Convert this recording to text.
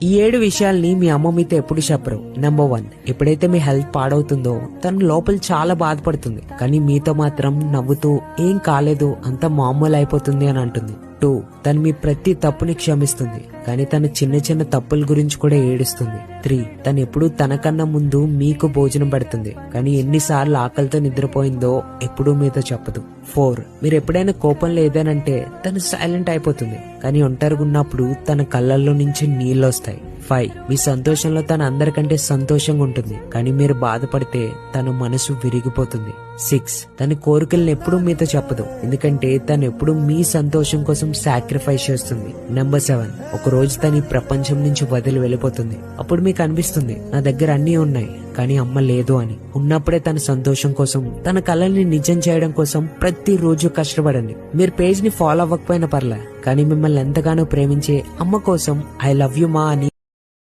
ఈ 7 విషయాల్ని మీ అమ్మ మీతో ఎప్పుడు చెప్పరు. నెంబర్ 1, ఎప్పుడైతే మీ హెల్త్ పాడవుతుందో తను లోపల చాలా బాధపడుతుంది, కానీ మీతో మాత్రం నవ్వుతూ ఏం కాలేదు అంత మామూలు అయిపోతుంది అని అంటుంది. 2, తను మీ ప్రతి తప్పుని క్షమిస్తుంది, కానీ తన చిన్న చిన్న తప్పుల గురించి కూడా ఏడుస్తుంది. 3, తను ఎప్పుడు తనకన్నా ముందు మీకు భోజనం పెడుతుంది, కానీ ఎన్నిసార్లు ఆకలితో నిద్రపోయిందో ఎప్పుడూ మీతో చెప్పదు. 4, మీరు ఎప్పుడైనా కోపంలో ఏదేనంటే తను సైలెంట్ అయిపోతుంది, కానీ ఒంటరిగా ఉన్నప్పుడు తన కళ్ళల్లో నుంచి నీళ్ళు వస్తాయి. 5, మీ సంతోషంలో తను అందరికంటే సంతోషంగా ఉంటుంది, కానీ మీరు బాధపడితే తన మనసు విరిగిపోతుంది. 6, తన కోరికలను ఎప్పుడూ మీతో చెప్పదు, ఎందుకంటే తను ఎప్పుడు మీ సంతోషం కోసం సాక్రిఫైస్ చేస్తుంది. నెంబర్ 7, ఒక రోజు తను ఈ ప్రపంచం నుంచి వదిలి వెళ్ళిపోతుంది. అప్పుడు మీకు అనిపిస్తుంది నా దగ్గర అన్నీ ఉన్నాయి కానీ అమ్మ లేదు అని. ఉన్నప్పుడే తన సంతోషం కోసం, తన కళల్ని నిజం చేయడం కోసం ప్రతి రోజు కష్టపడండి. మీరు పేజ్ ని ఫాలో అవ్వకపోయినా పర్లే, కానీ మిమ్మల్ని ఎంతగానో ప్రేమించే అమ్మ కోసం ఐ లవ్ యు మా అని